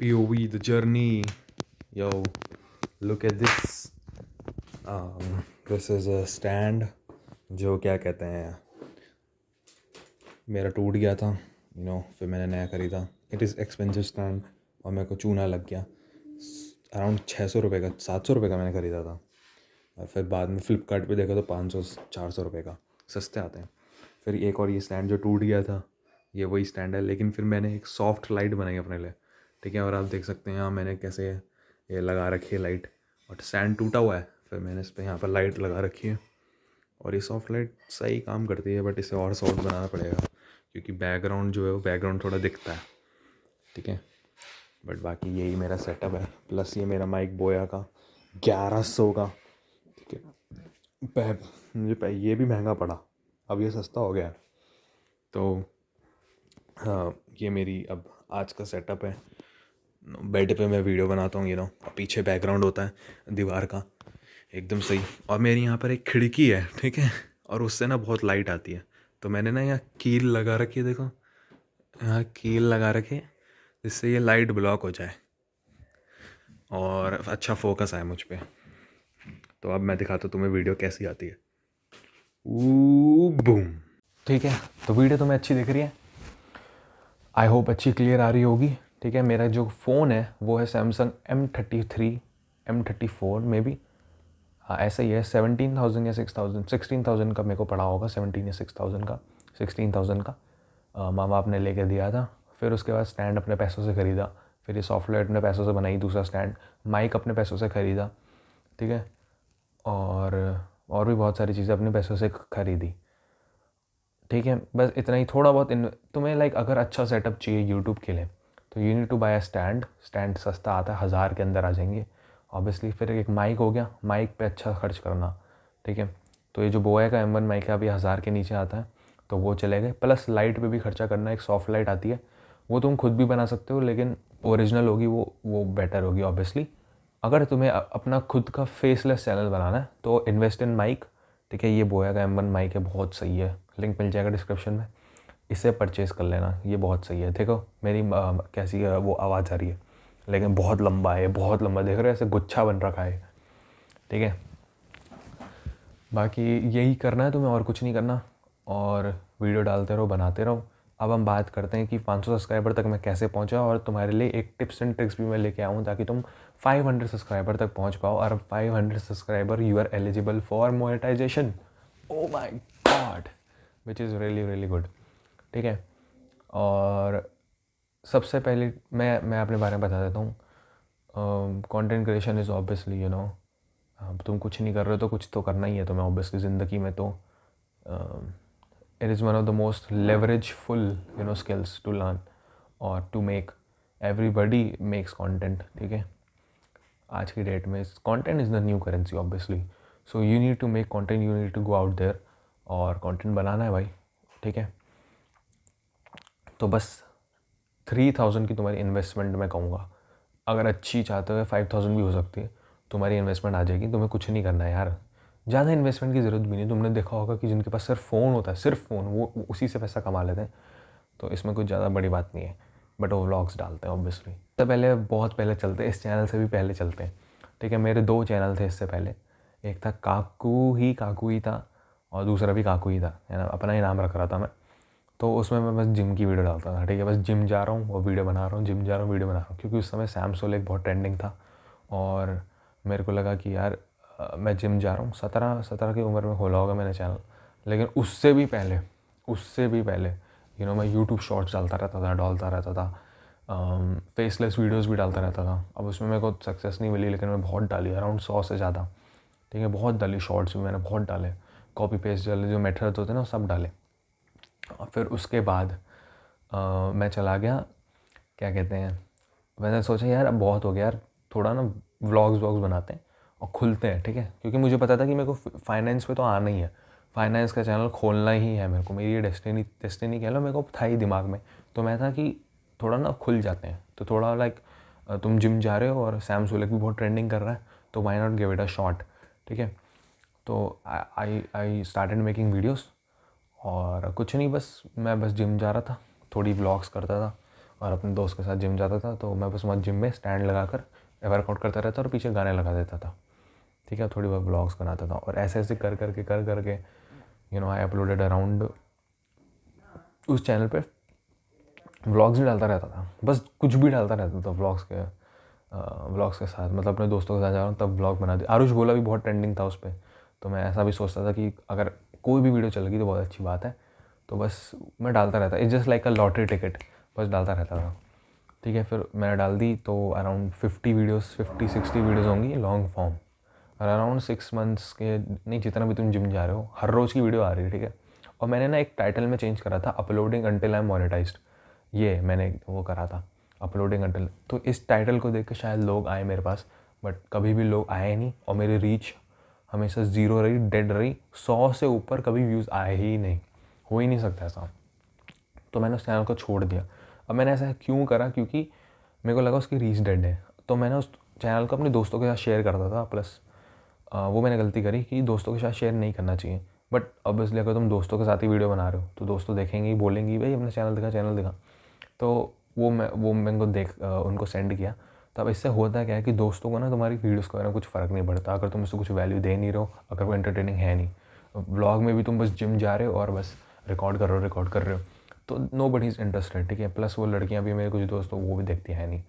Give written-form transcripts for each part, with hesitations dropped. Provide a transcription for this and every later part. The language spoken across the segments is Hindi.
POV, the journey. Yo, look at this. This is a stand जो क्या कहते हैं, मेरा टूट गया था फिर मैंने नया ख़रीदा. इट इज़ एक्सपेंसिव स्टैंड और मेरे को चूना लग गया. अराउंड 600 रुपये का, 700 रुपये का मैंने ख़रीदा था. और फिर बाद में फ़्लिपकार्ट पे देखा तो 500-400 रुपये का सस्ते आते हैं. फिर एक और ये स्टैंड जो टूट गया था, ये वही स्टैंड है, लेकिन फिर मैंने एक सॉफ्ट लाइट बनाई अपने लिए. ठीक है, और आप देख सकते हैं यहाँ मैंने कैसे ये लगा रखी है लाइट. और स्टैंड टूटा हुआ है, फिर मैंने इस पर यहाँ पर लाइट लगा रखी है. और ये सॉफ्ट लाइट सही काम करती है, बट इसे और सॉफ्ट बनाना पड़ेगा क्योंकि बैकग्राउंड जो है वो बैकग्राउंड थोड़ा दिखता है. ठीक है, बट बाकी यही मेरा सेटअप है. प्लस ये मेरा माइक बोया का 1100 का. ठीक है, मुझे ये भी महंगा पड़ा, अब ये सस्ता हो गया है. तो हाँ, ये मेरी अब आज का सेटअप है. बेड पे मैं वीडियो बनाता हूँ पीछे बैकग्राउंड होता है दीवार का एकदम सही. और मेरी यहाँ पर एक खिड़की है, ठीक है, और उससे ना बहुत लाइट आती है. तो मैंने ना यहाँ कील लगा रखी है, देखो यहाँ कील लगा रखी है जिससे ये लाइट ब्लॉक हो जाए और अच्छा फोकस आए मुझ पे. तो अब मैं दिखाता हूँ तुम्हें वीडियो कैसी आती है. बूम. ठीक है, तो वीडियो तुम्हें अच्छी दिख रही है, आई होप अच्छी क्लियर आ रही होगी. ठीक है, मेरा जो फ़ोन है वो है सैमसंग M33 M34 में भी ऐसा ही है. 17,000 या 16,000 का मेरे को पड़ा होगा. 17 या 16,000 का माँ बाप ने लेके दिया था. फिर उसके बाद स्टैंड अपने पैसों से ख़रीदा. फिर ये सॉफ्टवेयर अपने पैसों से बनाई दूसरा स्टैंड. माइक अपने पैसों से ख़रीदा. ठीक है, और भी बहुत सारी चीज़ें अपने पैसों से ख़रीदी. ठीक है, बस इतना ही. थोड़ा बहुत तुम्हें अगर अच्छा सेटअप चाहिए यूट्यूब के लिए तो you need to buy a stand सस्ता आता है, 1000 के अंदर आ जाएंगे ऑब्वियसली. फिर एक माइक हो गया, माइक पे अच्छा खर्च करना. ठीक है, तो ये जो बोया का M1 माइक है अभी 1000 के नीचे आता है, तो वो चले गए. प्लस लाइट पे भी खर्चा करना. एक सॉफ्ट लाइट आती है, वो तुम खुद भी बना सकते हो, लेकिन ओरिजिनल होगी वो बेटर होगी ऑब्वियसली. अगर तुम्हें अपना खुद का फेसलेस चैनल बनाना है तो इन्वेस्ट इन माइक. ठीक है, ये बोया का M1 माइक है, बहुत सही है, लिंक मिल जाएगा डिस्क्रिप्शन में. इसे परचेज़ कर लेना, ये बहुत सही है. देखो मेरी कैसी वो आवाज़ आ रही है, लेकिन बहुत लंबा है, बहुत लंबा. देख रहे हो ऐसे गुच्छा बन रखा है. ठीक है, बाकी यही करना है तुम्हें और कुछ नहीं करना. और वीडियो डालते रहो, बनाते रहो. अब हम बात करते हैं कि 500 सब्सक्राइबर तक मैं कैसे पहुंचा, और तुम्हारे लिए एक टिप्स एंड ट्रिक्स भी मैं लेके आऊँ ताकि तुम 500 सब्सक्राइबर तक पहुंच पाओ. और 500 subscriber you are eligible for monetisation. Oh my god, which is really really good. ठीक है, और सबसे पहले मैं अपने बारे में बता देता हूँ. कंटेंट क्रिएशन इज़ ऑब्वियसली तुम कुछ नहीं कर रहे हो तो कुछ तो करना ही है तुम्हें ऑब्वियसली ज़िंदगी में. तो it is one of the most leverageful skills to learn और to make. Everybody makes content. ठीक है, आज की डेट में content is the new currency obviously. So you need to make content, you need to go out there और कंटेंट बनाना है भाई. ठीक है, तो बस 3000 की तुम्हारी इन्वेस्टमेंट मैं कहूँगा. अगर अच्छी चाहते हो 5000 भी हो सकती है, तुम्हारी इन्वेस्टमेंट आ जाएगी. तुम्हें कुछ नहीं करना है यार, ज़्यादा इन्वेस्टमेंट की ज़रूरत भी नहीं. तुमने देखा होगा कि जिनके पास सिर्फ फ़ोन होता है, सिर्फ फ़ोन, वो उसी से पैसा कमा लेते हैं. तो इसमें कुछ ज़्यादा बड़ी बात नहीं है, बट वो व्लॉग्स डालते हैं ऑब्वियसली. इससे पहले बहुत पहले चलते हैं, इस चैनल से भी पहले चलते हैं. ठीक है, मेरे 2 चैनल थे इससे पहले. एक था काकू ही था, और दूसरा भी काकू ही था, है ना, अपना ही नाम रख रहा था मैं. तो उसमें मैं बस जिम की वीडियो डालता था. ठीक है, बस जिम जा रहा हूँ और वीडियो बना रहा हूँ, जिम जा रहा हूँ वीडियो बना रहा हूँ. क्योंकि उस समय सैम सोलेक बहुत ट्रेंडिंग था और मेरे को लगा कि यार मैं जिम जा रहा हूँ. 17 की उम्र में खोला होगा मैंने चैनल. लेकिन उससे भी पहले मैं यूट्यूब शॉर्ट्स डालता रहता था. फेसलेस वीडियोज़ भी डालता रहता था. अब उसमें मेरे को सक्सेस नहीं मिली, लेकिन मैं बहुत डाली, अराउंड 100 से ज़्यादा. ठीक है, बहुत डाली. शॉर्ट्स भी मैंने बहुत डाले, कॉपी पेस्ट डाले, जो मेथड्स होते हैं ना सब डाले. और फिर उसके बाद मैं चला गया, क्या कहते हैं, मैंने सोचा यार अब बहुत हो गया यार, थोड़ा ना व्लॉग्स बनाते हैं और खुलते हैं. ठीक है, क्योंकि मुझे पता था कि मेरे को फाइनेंस पे तो आना ही है, फाइनेंस का चैनल खोलना ही है मेरे को. मेरी ये डेस्टिनी कह लो, मेरे को था ही दिमाग में. तो मैं था कि थोड़ा ना खुल जाते हैं. तो थोड़ा तुम जिम जा रहे हो और सैम सोलेक भी बहुत ट्रेंडिंग कर रहा है, तो why not give it a shot. ठीक है, तो आई स्टार्टेड मेकिंग वीडियोज़. और कुछ नहीं, मैं बस जिम जा रहा था, थोड़ी व्लॉग्स करता था और अपने दोस्त के साथ जिम जाता था, तो मैं बस वहाँ जिम में स्टैंड लगा कर वर्कआउट करता रहता और पीछे गाने लगा देता था, ठीक है, थोड़ी बहुत व्लॉग्स बनाता था। और ऐसे ऐसे कर करके आई अपलोडेड अराउंड, उस चैनल पे व्लॉग्स ही डालता रहता था, बस कुछ भी डालता रहता था व्लॉग्स के साथ, मतलब अपने दोस्तों के साथ जा रहा हूँ तब व्लॉग बना दिया। आरुष गोला भी बहुत ट्रेंडिंग था उस पर, तो मैं ऐसा भी सोचता था कि अगर कोई भी वीडियो चल गई तो बहुत अच्छी बात है, तो बस मैं डालता रहता, it's just like a lottery ticket, बस डालता रहता था, ठीक है। फिर मैंने डाल दी तो अराउंड 50-60 वीडियोज़ होंगी लॉन्ग फॉर्म, और अराउंड 6 मंथ्स के, नहीं जितना भी तुम जिम जा रहे हो हर रोज़ की वीडियो आ रही है, ठीक है। और मैंने ना एक टाइटल में चेंज करा था, uploading until I am monetised, ये मैंने वो करा था, अपलोडिंग अंटिल। तो इस टाइटल को देख के शायद लोग आए मेरे पास, बट कभी भी लोग आए नहीं, और मेरी रीच हमेशा ज़ीरो रही, डेड रही, 100 से ऊपर कभी व्यूज़ आए ही नहीं, हो ही नहीं सकता ऐसा। तो मैंने उस चैनल को छोड़ दिया। अब मैंने ऐसा क्यों करा, क्योंकि मेरे को लगा उसकी रीच डेड है, तो मैंने उस चैनल को अपने दोस्तों के साथ शेयर करता था। प्लस वो मैंने गलती करी कि दोस्तों के साथ शेयर नहीं करना चाहिए, बट ऑब्वियसली अगर तुम दोस्तों के साथ ही वीडियो बना रहे हो तो दोस्तों देखेंगे ही, बोलेंगे भाई अपना चैनल दिखा। तो वो मैंने को उनको सेंड किया। तो अब इससे होता क्या है कि दोस्तों को ना तुम्हारी वीडियोस के बारे में कुछ फ़र्क नहीं पड़ता, अगर तुम उससे कुछ वैल्यू दे नहीं रहे हो, अगर वो एंटरटेनिंग है नहीं। व्लॉग में भी तुम बस जिम जा रहे हो और बस रिकॉर्ड कर रहे हो, तो नो बडी इज़ इंटरेस्टेड, ठीक है। प्लस वो लड़कियाँ भी, मेरे कुछ दोस्त वो भी देखती है नहीं,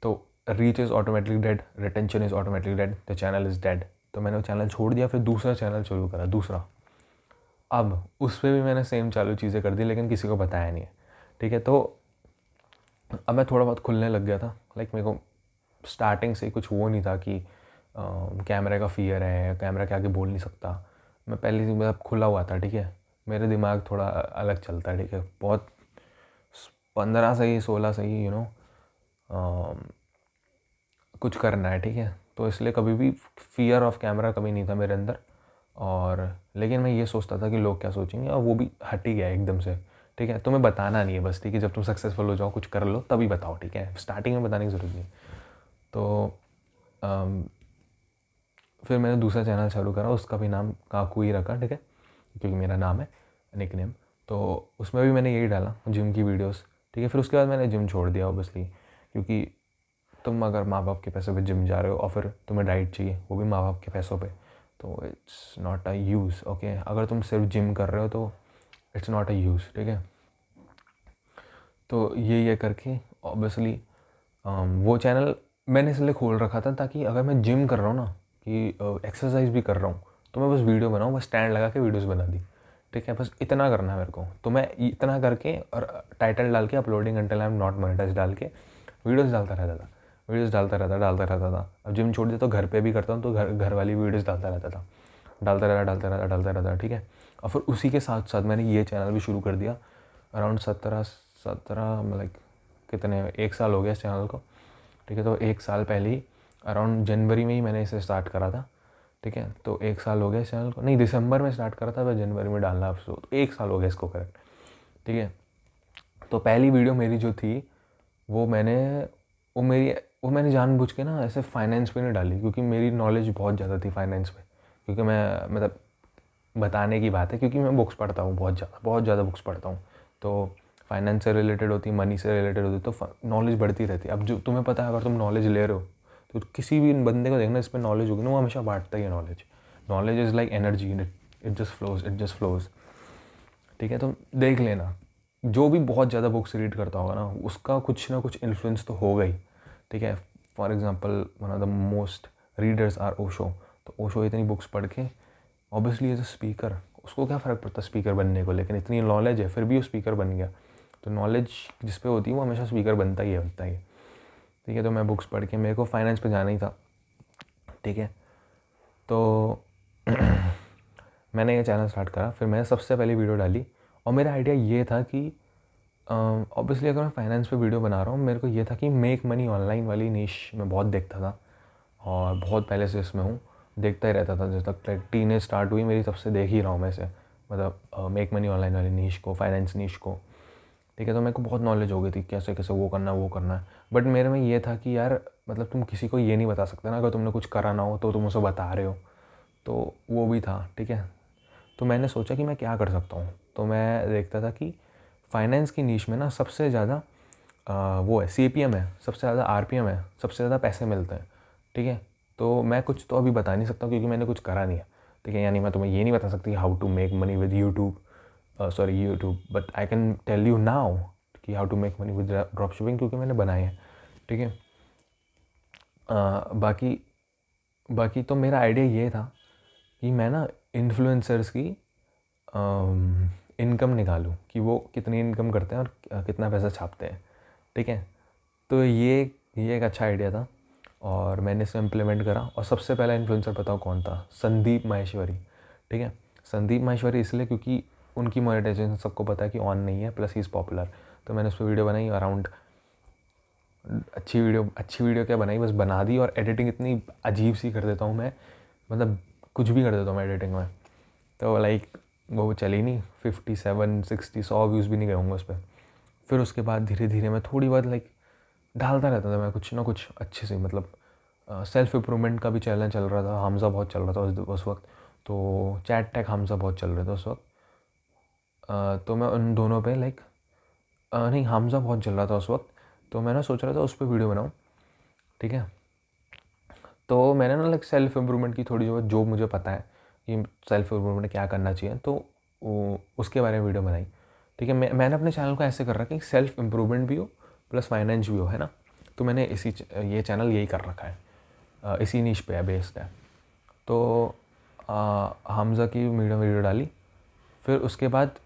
तो reach is automatically dead, retention is automatically dead, the channel is dead. तो मैंने वो चैनल छोड़ दिया, फिर दूसरा चैनल शुरू करा, दूसरा। अब उस पर भी मैंने सेम चालू चीज़ें कर दी, लेकिन किसी को बताया नहीं है, ठीक है। तो अब मैं थोड़ा बहुत खुलने लग गया था, लाइक मेरे को स्टार्टिंग से कुछ वो नहीं था कि कैमरे का फ़ियर है, कैमरा के आगे बोल नहीं सकता। मैं पहले से मतलब खुला हुआ था, ठीक है। मेरे दिमाग थोड़ा अलग चलता है, ठीक है, बहुत 15 से ही 16 से ही कुछ करना है, ठीक है। तो इसलिए कभी भी फ़ियर ऑफ कैमरा कभी नहीं था मेरे अंदर। और लेकिन मैं ये सोचता था कि लोग क्या सोचेंगे, और वो भी हट ही गया एकदम से, ठीक है। तुम्हें बताना नहीं है बस, ठीक है, जब तुम सक्सेसफुल हो जाओ, कुछ कर लो तभी बताओ, ठीक है, स्टार्टिंग में बताने की ज़रूरत नहीं। तो फिर मैंने दूसरा चैनल चालू करा, उसका भी नाम काकू ही रखा, ठीक है, क्योंकि मेरा नाम है, निक नेम। तो उसमें भी मैंने यही डाला, जिम की वीडियोस, ठीक है। फिर उसके बाद मैंने जिम छोड़ दिया ऑब्वियसली, क्योंकि तुम अगर माँ बाप के पैसों पे जिम जा रहे हो और फिर तुम्हें डाइट चाहिए, वो भी माँ बाप के पैसों पे, तो it's not a use, okay. अगर तुम सिर्फ जिम कर रहे हो तो इट्स नॉट अ यूज़, ठीक है। तो ये करके ऑब्वियसली वो चैनल मैंने इसलिए खोल रखा था ताकि अगर मैं जिम कर रहा हूँ ना, कि एक्सरसाइज भी कर रहा हूँ, तो मैं बस वीडियो बनाऊँ, बस स्टैंड लगा के वीडियोस बना दी, ठीक है, बस इतना करना है मेरे को। तो मैं इतना करके और टाइटल डाल के uploading until I am not monetised डाल के वीडियोस डालता रहता था, अब जिम छोड़ दिया तो घर पे भी करता हूँ, तो घर वाली वीडियोस डालता रहता, ठीक है। और फिर उसी के साथ साथ मैंने ये चैनल भी शुरू कर दिया, अराउंड 17 लाइक कितने 1 साल हो गया इस चैनल को, ठीक है। तो 1 साल पहले ही अराउंड जनवरी में ही मैंने इसे स्टार्ट करा था, ठीक है। तो 1 साल हो गया इस चैनल को, नहीं दिसंबर में स्टार्ट करा था, मैं जनवरी में डालना अब, तो 1 साल हो गया इसको करेक्ट, ठीक है। तो पहली वीडियो मेरी जो थी वो मैंने जानबूझ के ना ऐसे फाइनेंस पे नहीं डाली, क्योंकि मेरी नॉलेज बहुत ज़्यादा थी फाइनेंस पे, क्योंकि मैं मतलब बताने की बात है, क्योंकि मैं बुक्स पढ़ता हूँ, बहुत ज़्यादा बुक्स पढ़ता हूँ, तो फाइनेंस से रिलेटेड होती, मनी से रिलेटेड होती, तो नॉलेज बढ़ती रहती है। अब जो तुम्हें पता है, अगर तुम नॉलेज ले रहे हो तो किसी भी बंदे को देखना इस पर नॉलेज होगी ना, वो हमेशा बांटता ही है knowledge is like energy, it just flows, ठीक है। तो देख लेना, जो भी बहुत ज़्यादा बुक्स रीड करता होगा ना, उसका कुछ ना कुछ इन्फ्लुएंस तो होगा ही, ठीक है। For example one of the most readers are Osho, तो ओशो इतनी बुक्स पढ़ के ऑब्वियसली एज अ स्पीकर, उसको क्या फ़र्क पड़ता स्पीकर बनने को, लेकिन इतनी नॉलेज है फिर भी वो स्पीकर बन गया। तो नॉलेज जिस पे होती है वो हमेशा स्पीकर बनता ही है, ठीक है। तो मैं बुक्स पढ़ के, मेरे को फाइनेंस पे जाना ही था, ठीक है। तो मैंने ये चैनल स्टार्ट करा, फिर मैंने सबसे पहले वीडियो डाली, और मेरा आइडिया ये था कि ऑब्वियसली अगर मैं फाइनेंस पे वीडियो बना रहा हूँ, मेरे को ये था कि मेक मनी ऑनलाइन वाली नीश मैं बहुत देखता था, और बहुत पहले से इसमें हूँ, देखता ही रहता था, जब तक लाइक टीनेज स्टार्ट हुई मेरी, तब से देख ही रहा हूँ मैं इसे, मतलब मेक मनी ऑनलाइन वाली नीश को, फाइनेंस नीश को, ठीक है। तो मेरे को बहुत नॉलेज हो गई थी कैसे कैसे वो करना है, बट मेरे में ये था कि यार मतलब तुम किसी को ये नहीं बता सकते ना, अगर तुमने कुछ करा ना हो तो तुम उसे बता रहे हो, तो वो भी था, ठीक है। तो मैंने सोचा कि मैं क्या कर सकता हूँ, तो मैं देखता था कि फाइनेंस की नीश में ना सबसे ज़्यादा वो है CPM है, सबसे ज़्यादा RPM है, सबसे ज़्यादा पैसे मिलते हैं, ठीक है। तो मैं कुछ तो अभी बता नहीं सकता क्योंकि मैंने कुछ करा नहीं है, ठीक है। यानी मैं तुम्हें ये नहीं बता सकती how to make money with YouTube, but I can tell you now कि how to make money with drop shipping, क्योंकि मैंने बनाए हैं, ठीक है। बाकी तो मेरा आइडिया ये था कि मैं ना इन्फ्लुएंसर्स की इनकम निकालूं कि वो कितनी इनकम करते हैं और कितना पैसा छापते हैं, ठीक है। तो ये एक अच्छा आइडिया था और मैंने इसे इम्प्लीमेंट करा। और सबसे पहला इन्फ्लुएंसर बताओ कौन था? संदीप माहेश्वरी, ठीक है। संदीप माहेश्वरी इसलिए क्योंकि उनकी मोनेटाइजेशन सबको पता है कि ऑन नहीं है, प्लस ही इज़ पॉपुलर। तो मैंने उस पर वीडियो बनाई अराउंड, अच्छी वीडियो क्या बनाई, बस बना दी। और एडिटिंग इतनी अजीब सी कर देता हूँ मैं, मतलब कुछ भी कर देता हूँ मैं एडिटिंग में। तो लाइक वो चली नहीं, 57 60 100 व्यूज़ भी नहीं गए होंगे उस पर। फिर उसके बाद धीरे धीरे मैं थोड़ी बहुत लाइक डालता रहता था मैं कुछ ना कुछ अच्छे से, मतलब सेल्फ इम्प्रूवमेंट का भी चैलेंज चल रहा था, हमज़ा बहुत चल रहा था उस वक्त। तो चैट टैग हमज़ा बहुत चल रहे थे उस वक्त। तो मैं उन दोनों पे लाइक नहीं, हमज़ा बहुत चल रहा था उस वक्त। तो मैं ना सोच रहा था उस पर वीडियो बनाऊँ, ठीक है। तो मैंने ना लाइक सेल्फ इम्प्रूवमेंट की थोड़ी जो मुझे पता है कि सेल्फ इम्प्रूवमेंट क्या करना चाहिए, तो उसके बारे में वीडियो बनाई, ठीक है। मैंने अपने चैनल को ऐसे कर रखा है कि सेल्फ इम्प्रूवमेंट भी हो प्लस फाइनेंस भी हो, है ना। तो मैंने ये चैनल यही कर रखा है, इसी नीश पे है, बेस्ड है। तो हमज़ा की वीडियो डाली। फिर उसके बाद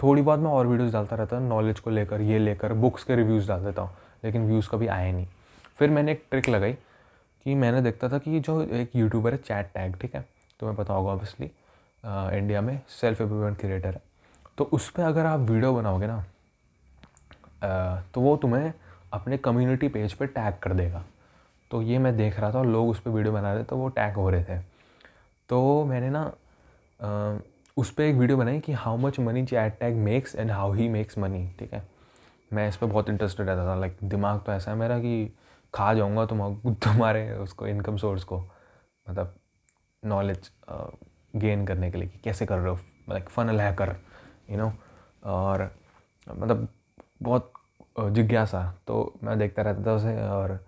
थोड़ी बहुत मैं और वीडियोस डालता रहता हूँ नॉलेज को लेकर, ये लेकर बुक्स के रिव्यूज़ डाल देता हूँ, लेकिन व्यूज़ कभी आए नहीं। फिर मैंने एक ट्रिक लगाई कि मैंने देखता था कि जो एक यूट्यूबर है चैट टैग, ठीक है, तुम्हें पता होगा ऑब्वियसली, इंडिया में सेल्फ इम्प्रूवमेंट क्रिएटर है। तो उस पर अगर आप वीडियो बनाओगे ना, तो वो तुम्हें अपने कम्युनिटी पेज पे टैग कर देगा। तो ये मैं देख रहा था और लोग उस पर वीडियो बना रहे थे तो वो टैग हो रहे थे। तो मैंने ना उस पर एक वीडियो बनाई कि how much money chat tag makes and how he makes money, ठीक है। मैं इस पर बहुत इंटरेस्टेड रहता था, लाइक दिमाग तो ऐसा है मेरा कि खा जाऊँगा तुम्हारे उसको इनकम सोर्स को, मतलब नॉलेज गेन करने के लिए कि कैसे कर रहे हो, like funnel hacker, you know. और मतलब बहुत जिज्ञासा। तो मैं देखता रहता था उसे और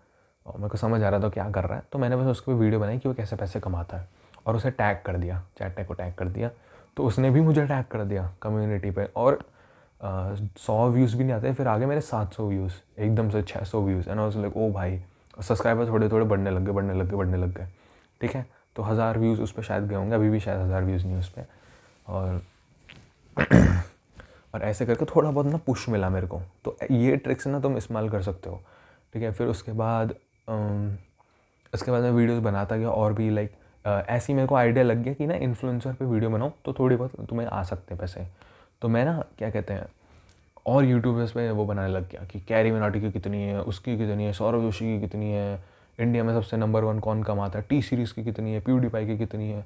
मेरे को समझ आ रहा था क्या कर रहा है। तो मैंने बस उसके वीडियो बनाई कि वो कैसे पैसे कमाता है और उसे टैग कर दिया, चैट टैग को टैग कर दिया। तो उसने भी मुझे टैग कर दिया कम्युनिटी पे और 100 व्यूज़ भी नहीं आते, फिर आगे मेरे 700 व्यूज़, एकदम से 600 views. And I was like oh भाई, सब्सक्राइबर थोड़े थोड़े बढ़ने लग गए, ठीक है। तो 1000 व्यूज़ उस पर शायद गए होंगे, अभी भी शायद 1000 व्यूज़ नहीं उस पर। और ऐसे करके थोड़ा बहुत ना पुश मिला मेरे को। तो ये ट्रिक्स ना तुम इस्तेमाल कर सकते हो, ठीक है। फिर उसके बाद मैं वीडियोस बनाता गया और भी लाइक ऐसे ही मेरे को आइडिया लग गया कि ना इन्फ्लुएंसर पे वीडियो बनाऊँ तो थोड़ी बहुत तुम्हें आ सकते हैं पैसे। तो मैं ना क्या कहते हैं और यूट्यूबर्स पे वो बनाने लग गया कि कैरी मिनाटी की कितनी है, उसकी कितनी है, सौरभ जोशी की कितनी है, इंडिया में सबसे नंबर 1 कौन कमाता है, टी सीरीज़ की कितनी है, प्यूडीपाई की कितनी है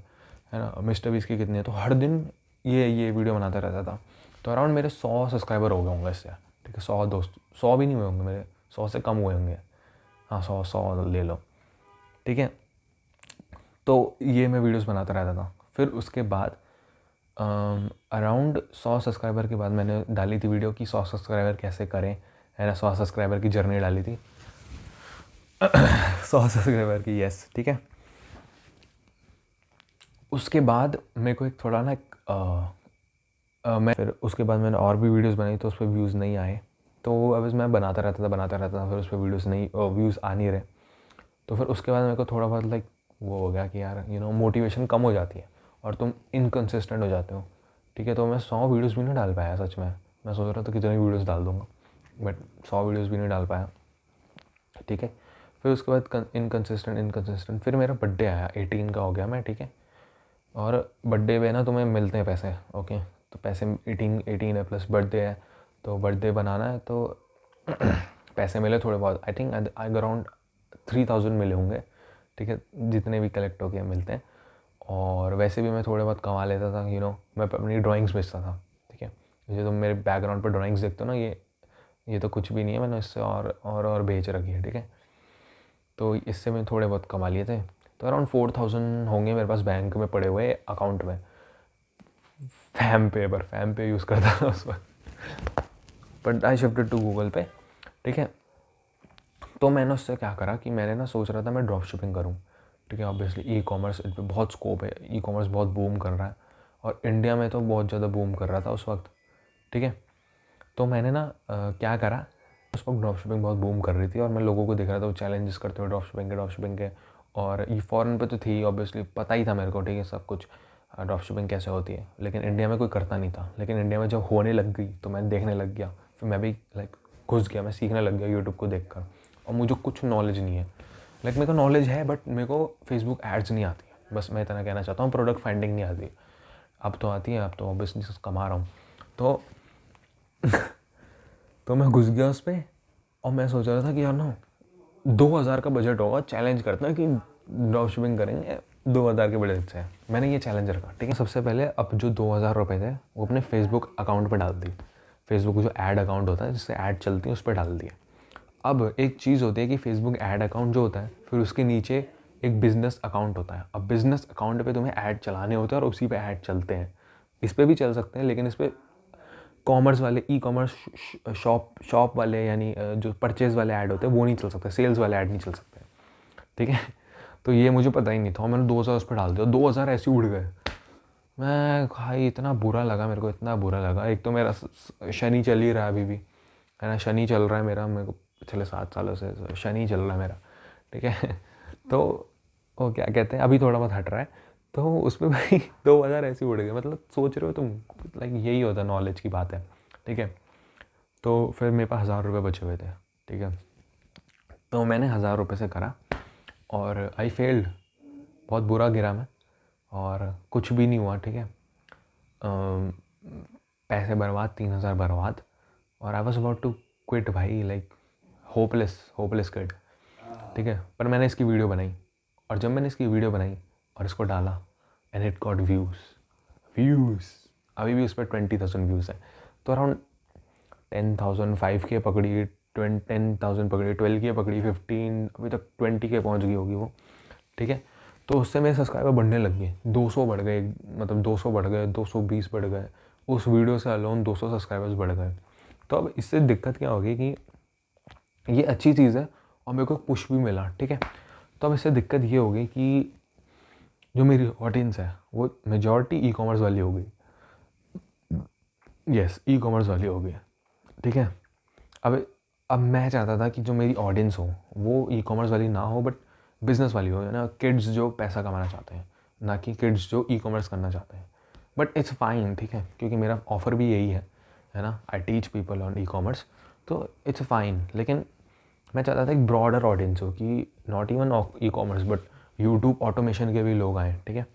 ना, मिस्टर बीस की कितनी है। तो हर दिन ये वीडियो बनाता रहता था। तो अराउंड मेरे 100 सब्सक्राइबर हो गए होंगे इससे, ठीक है। 100 दोस्त, 100 भी नहीं हुए होंगे मेरे, 100 से कम हुए होंगे, हाँ 100 ले लो, ठीक है। तो ये मैं वीडियोस बनाता रहता था। फिर उसके बाद अराउंड 100 सब्सक्राइबर के बाद मैंने डाली थी वीडियो कि 100 सब्सक्राइबर कैसे करें, है ना। 100 सब्सक्राइबर की जर्नी डाली थी 100 सब्सक्राइबर की, यस, ठीक है। उसके बाद मेरे को एक थोड़ा ना मैं फिर उसके बाद मैंने और भी वीडियोस बनाई तो उस पर व्यूज़ नहीं आए। तो अब मैं बनाता रहता था, फिर उस पर वीडियोस नहीं, व्यूज़ आ नहीं रहे। तो फिर उसके बाद मेरे को थोड़ा बहुत लाइक वो हो गया कि यार मोटिवेशन कम हो जाती है और तुम इनकन्सिस्टेंट हो जाते हो, ठीक है। तो मैं 100 वीडियोस भी नहीं डाल पाया सच में। मैं सोच रहा था कितनी वीडियोस डाल दूँगा, बट 100 वीडियोस भी नहीं डाल पाया, ठीक है। फिर उसके बाद इनकन्सिस्टेंट फिर मेरा बर्थडे आया, 18 का हो गया मैं, ठीक है। और बर्थडे पे ना तुम्हें मिलते हैं पैसे, ओके। तो पैसे 18 है प्लस बर्थडे है, तो बर्थडे बनाना है तो पैसे मिले थोड़े बहुत, आई थिंक अराउंड 3000 मिले होंगे, ठीक है, जितने भी कलेक्ट हो गए मिलते हैं। और वैसे भी मैं थोड़े बहुत कमा लेता था, मैं अपनी ड्राइंग्स बेचता था, ठीक है। जो तुम मेरे बैकग्राउंड पर ड्राइंग्स देखते हो ना, ये तो कुछ भी नहीं है, मैंने इससे और बेच रखी है, ठीक है। तो इससे मैं थोड़े बहुत कमा लिए थे। तो अराउंड 4000 होंगे मेरे पास बैंक में पड़े हुए अकाउंट में, फैम पे यूज़ करता था उस वक्त। But I shifted to Google पे, ठीक है। तो मैंने उससे क्या करा कि मैंने ना सोच रहा था मैं ड्रॉप शिपिंग करूँ, ठीक है। ऑब्वियसली ई कॉमर्स, इन पर बहुत स्कोप है, ई कॉमर्स बहुत बूम कर रहा है और इंडिया में तो बहुत ज़्यादा बूम कर रहा था उस वक्त, ठीक है। तो मैंने ना क्या करा, उस वक्त ड्रॉप शिपिंग बहुत बूम कर रही थी और मैं लोगों को देख रहा था वो चैलेंजेस करते हुए ड्रॉप शिपिंग के। और ये फ़ॉरेन पे तो थी ऑब्वियसली, पता ही था मेरे को, ठीक है, सब कुछ ड्रॉप शिपिंग कैसे होती है, लेकिन इंडिया में कोई करता नहीं था। लेकिन इंडिया में जब होने लग गई तो मैं देखने लग गया, फिर मैं भी लाइक घुस गया, मैं सीखने लग गया यूट्यूब को देख कर। और मुझे कुछ नॉलेज नहीं है, लाइक मेरे को नॉलेज है बट मेरे को फेसबुक एड्स नहीं आती है, बस मैं इतना कहना चाहता हूँ। प्रोडक्ट फाइंडिंग नहीं आती, अब तो आती है, अब तो ऑब्वियसली कमा रहा हूँ। तो मैं घुस गया उस पर और मैं सोच रहा था कि यार ना 2000 का बजट होगा, चैलेंज करते हैं कि ड्रॉप शिपिंग करेंगे 2000 के बजट से। मैंने ये चैलेंज रखा, ठीक है। सबसे पहले अब जो 2000 रुपये थे वो अपने फेसबुक अकाउंट पे डाल दी। फेसबुक जो ऐड अकाउंट होता है जिससे ऐड चलती है उस पर डाल दिया। अब एक चीज़ होती है कि फेसबुक ऐड अकाउंट जो होता है, फिर उसके नीचे एक बिज़नेस अकाउंट होता है। अब बिज़नेस अकाउंट पे तुम्हें ऐड चलाने होते हैं और उसी पे ऐड चलते हैं। इस पर भी चल सकते हैं लेकिन इस पर कॉमर्स वाले, ई कॉमर्स शॉप वाले, यानी जो परचेज़ वाले ऐड होते हैं वो नहीं चल सकते, सेल्स वाले ऐड नहीं चल सकते, ठीक है। तो ये मुझे पता ही नहीं था और मैंने 2000 उस पर डाल दिया, 2000 ऐसे उड़ गए। मैं भाई इतना बुरा लगा मेरे को, इतना बुरा लगा। एक तो मेरा शनि चल ही रहा है अभी भी, है ना, शनि चल रहा है मेरा, मेरे को पिछले 7 सालों से शनि चल रहा है मेरा, ठीक है। तो वो क्या कहते हैं, अभी थोड़ा बहुत हट रहा है। तो उसमें भाई 2000 ऐसे उड़ गए, मतलब सोच रहे हो तुम, लाइक यही होता है, नॉलेज की बात है, ठीक है। तो फिर मेरे पास 1000 रुपये बचे हुए थे, ठीक है। तो मैंने 1000 रुपये से करा और आई फेल्ड, बहुत बुरा गिरा मैं और कुछ भी नहीं हुआ, ठीक है। पैसे बर्बाद, 3000 बर्बाद, और I was about to quit भाई, लाइक होपलेस क्विट, ठीक है। पर मैंने इसकी वीडियो बनाई और जब मैंने इसकी वीडियो बनाई और इसको डाला एंड इट गॉट व्यूज़। अभी भी उस पर 20,000 व्यूज़ है। तो अराउंड 10,000, 5K पकड़ी, 10,000 पकड़ी, 12K पकड़ी, 15, अभी तक 20K पहुंच गई होगी वो, ठीक है। तो उससे मेरे सब्सक्राइबर बढ़ने लग गए, 200 बढ़ गए, मतलब 200 बढ़ गए, 220 बढ़ गए, उस वीडियो से अलोन 200 सब्सक्राइबर्स बढ़ गए। तो अब इससे दिक्कत क्या होगी कि ये अच्छी चीज़ है और मेरे को पुश भी मिला, ठीक है। तो अब इससे दिक्कत ये होगी कि जो मेरी ऑडियंस है वो मेजॉरिटी ई कॉमर्स वाली हो गई, यस, ई कॉमर्स वाली हो गई, ठीक है। अब मैं चाहता था कि जो मेरी ऑडियंस हो वो ई कॉमर्स वाली ना हो बट बिज़नेस वाली हो, ना किड्स जो पैसा कमाना चाहते हैं, ना कि किड्स जो ई कॉमर्स करना चाहते हैं। बट इट्स फाइन, ठीक है, क्योंकि मेरा ऑफ़र भी यही है ना, I teach people on e commerce, तो इट्स फाइन। लेकिन मैं चाहता था एक ब्रॉडर ऑडियंस हो कि not even e commerce but YouTube automation के भी लोग आएँ, ठीक है।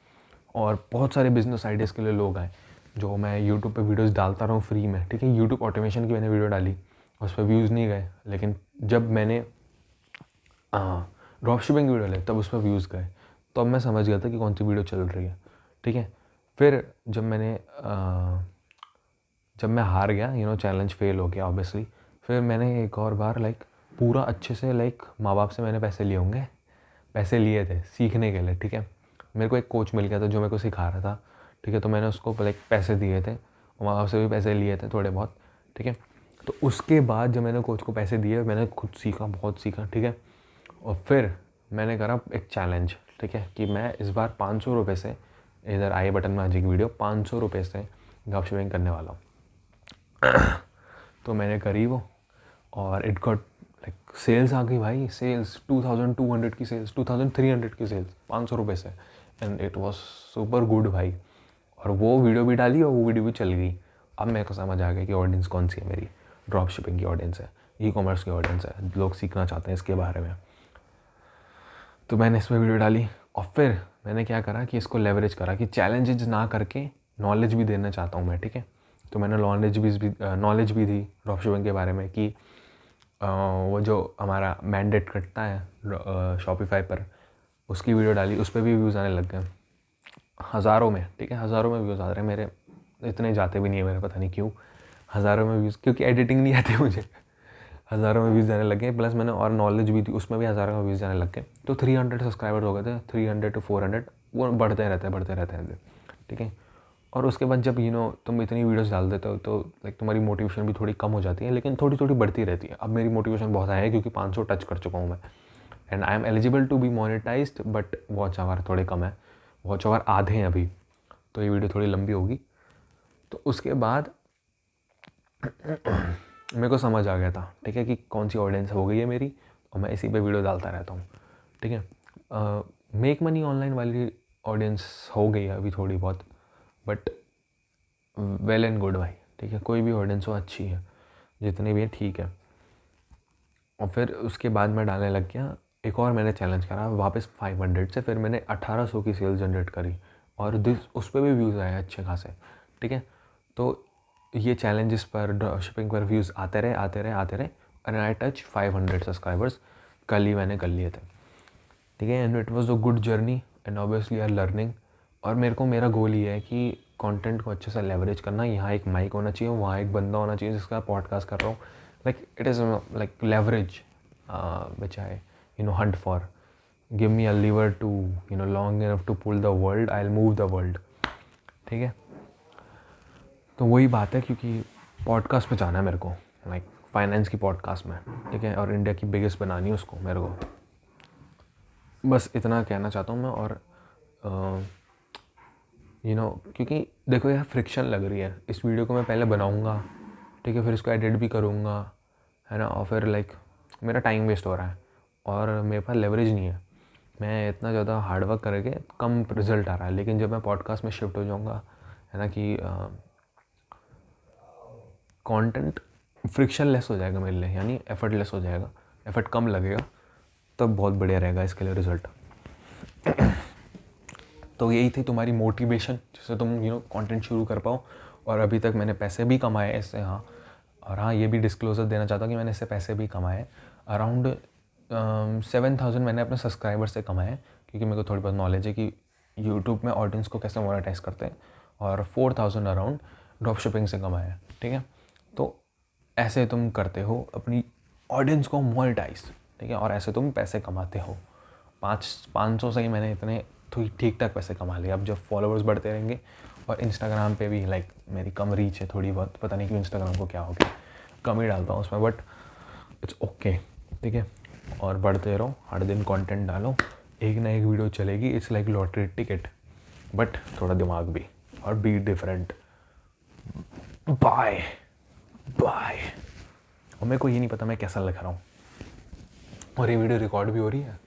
और बहुत सारे बिजनेस आइडियाज़ के लिए लोग आए, जो मैं यूट्यूब पे वीडियोस डालता रहा हूँ फ्री में, ठीक है। यूट्यूब ऑटोमेशन की मैंने वीडियो डाली, उस पर व्यूज़ नहीं गए, लेकिन जब मैंने ड्रॉप शिपिंग की वीडियो डाली तब उस पर व्यूज़ गए। तो अब मैं समझ गया था कि कौन सी वीडियो चल रही है, ठीक है। फिर जब मैं हार गया, चैलेंज फेल हो गया ऑब्वियसली, फिर मैंने एक और बार लाइक पूरा अच्छे से, लाइक माँ बाप से मैंने पैसे लिए थे सीखने के लिए, ठीक है। मेरे को एक कोच मिल गया था जो मेरे को सिखा रहा था, ठीक है। तो मैंने उसको लाइक पैसे दिए थे और माँ बाप से भी पैसे लिए थे थोड़े बहुत, ठीक है। तो उसके बाद जब मैंने कोच को पैसे दिए मैंने खुद सीखा, बहुत सीखा, ठीक है। और फिर मैंने करा एक चैलेंज, ठीक है, कि मैं इस बार 500 रुपये से, इधर आई बटन में आ जाएगी वीडियो, 500 रुपये से ड्रॉप शिपिंग करने वाला हूँ। तो मैंने करी वो और इट गॉट लाइक सेल्स आ गई भाई, सेल्स 2200 की सेल्स, 2300 की सेल्स 500 रुपये से, and it was super good भाई। और वो वीडियो भी डाली और वो वीडियो भी चल गई। अब मेरे को समझ आ गया कि ऑडियंस कौन सी है, मेरी ड्रॉप शिपिंग की ऑडियंस है, ई कॉमर्स की ऑडियंस है, लोग सीखना चाहते हैं इसके बारे में। तो मैंने इसमें वीडियो डाली और फिर मैंने क्या करा कि इसको लेवरेज करा कि चैलेंजेस ना करके नॉलेज भी देना चाहता हूँ मैं, ठीक है। तो मैंने नॉलेज भी दी ड्रॉप शिपिंग के बारे में कि वो जो हमारा मैंडेट कटता है शॉपिफाई पर, उसकी वीडियो डाली, उस पर भी व्यूज़ आने लग गए हज़ारों में, ठीक है। हज़ारों में व्यूज़ आ रहे हैं मेरे, इतने जाते भी नहीं है मेरे, पता नहीं क्यों हज़ारों में व्यूज़, क्योंकि एडिटिंग नहीं आती मुझे। हज़ारों में व्यूज़ जाने लग गए, प्लस मैंने और नॉलेज भी दी, उसमें भी हज़ारों में व्यूज़ जाने लग गए। तो 300 सब्सक्राइबर्स हो गए थे, 300 to 400, वो बढ़ते रहते हैं, ठीक है। और उसके बाद जब तुम इतनी वीडियोस डाल देते हो तो लाइक तुम्हारी मोटिवेशन भी थोड़ी कम हो जाती है, लेकिन थोड़ी थोड़ी बढ़ती रहती है। अब मेरी मोटिवेशन बहुत हाई है क्योंकि 500 टच कर चुका हूँ मैं, and I am eligible to be monetised, but watch hour थोड़े कम है, वॉच आवर आधे हैं अभी, तो ये वीडियो थोड़ी लंबी होगी। तो उसके बाद मेरे को समझ आ गया था, ठीक है, कि कौन सी ऑडियंस हो गई है मेरी, और मैं इसी पे वीडियो डालता रहता हूँ, ठीक है। मेक मनी ऑनलाइन वाली ऑडियंस हो गई है अभी थोड़ी बहुत, बट वेल एंड गुड भाई, ठीक है, कोई भी ऑडियंस हो अच्छी है, जितनी भी है ठीक है। और फिर उसके बाद मैं डालने लग गया, एक और मैंने चैलेंज करा वापस 500 से, फिर मैंने 1800 की सेल्स जनरेट करी, और उस पर भी व्यूज़ आए अच्छे खासे, ठीक है। तो ये चैलेंजेस पर, ड्रॉप शिपिंग पर व्यूज़ आते रहे एंड आई टच 500 सब्सक्राइबर्स। कल ही मैंने कर लिए थे, ठीक है। And it was a good journey and obviously our learning. और मेरा गोल ये है कि कंटेंट को अच्छे से लेवरेज करना। यहाँ एक माइक होना चाहिए, वहाँ एक बंदा होना चाहिए जिसका पॉडकास्ट कर रहा हूँ, like it is like leverage which I hunt for. Give me a lever to long enough to pull the world, I will move the world, ठीक है। तो वही बात है, क्योंकि पॉडकास्ट पे जाना है मेरे को, लाइक फाइनेंस की पॉडकास्ट में, ठीक है, और इंडिया की बिगेस्ट बनानी है उसको मेरे को। बस इतना कहना चाहता हूँ मैं। और क्योंकि देखो यार, फ्रिक्शन लग रही है। इस वीडियो को मैं पहले बनाऊँगा, ठीक है, फिर इसको एडिट भी करूँगा, है ना, और फिर लाइक मेरा टाइम वेस्ट हो रहा है और मेरे पास लेवरेज नहीं है। मैं इतना ज़्यादा हार्डवर्क करके कम रिजल्ट आ रहा है, लेकिन जब मैं पॉडकास्ट में शिफ्ट हो जाऊँगा, है ना, कि कंटेंट फ्रिक्शन लेस हो जाएगा मेरे लिए, यानी एफर्ट लेस हो जाएगा, एफर्ट कम लगेगा, तब बहुत बढ़िया रहेगा इसके लिए रिज़ल्ट। तो यही थी तुम्हारी मोटिवेशन, जिससे तुम कंटेंट शुरू कर पाओ। और अभी तक मैंने पैसे भी कमाए इससे, हाँ। और हाँ, ये भी डिस्क्लोजर देना चाहता हूँ कि मैंने इससे पैसे भी कमाए। अराउंड 7000 मैंने अपने सब्सक्राइबर से कमाए, क्योंकि मेरे को थोड़ी बहुत नॉलेज है कि यूट्यूब में ऑडियंस को कैसे मोनेटाइज करते हैं। और 4000 अराउंड ड्रॉप शिपिंग से कमाए, ठीक है। तो ऐसे तुम करते हो अपनी ऑडियंस को मोनेटाइज, ठीक है, और ऐसे तुम पैसे कमाते हो। 500 से ही मैंने इतने ठीक ठाक पैसे कमा लिए। अब जब फॉलोअर्स बढ़ते रहेंगे, और इंस्टाग्राम पे भी लाइक मेरी कम रीच है थोड़ी बहुत, पता नहीं क्यों इंस्टाग्राम को क्या हो गया, कम ही डालता हूँ उसमें, बट इट्स ओके, ठीक है। और बढ़ते रहो, हर दिन कंटेंट डालो, एक ना एक वीडियो चलेगी। It's like lottery ticket, but थोड़ा दिमाग भी, और बी डिफरेंट। Bye bye. और मेरे को ये नहीं पता मैं कैसा लिख रहा हूँ, और ये वीडियो रिकॉर्ड भी हो रही है।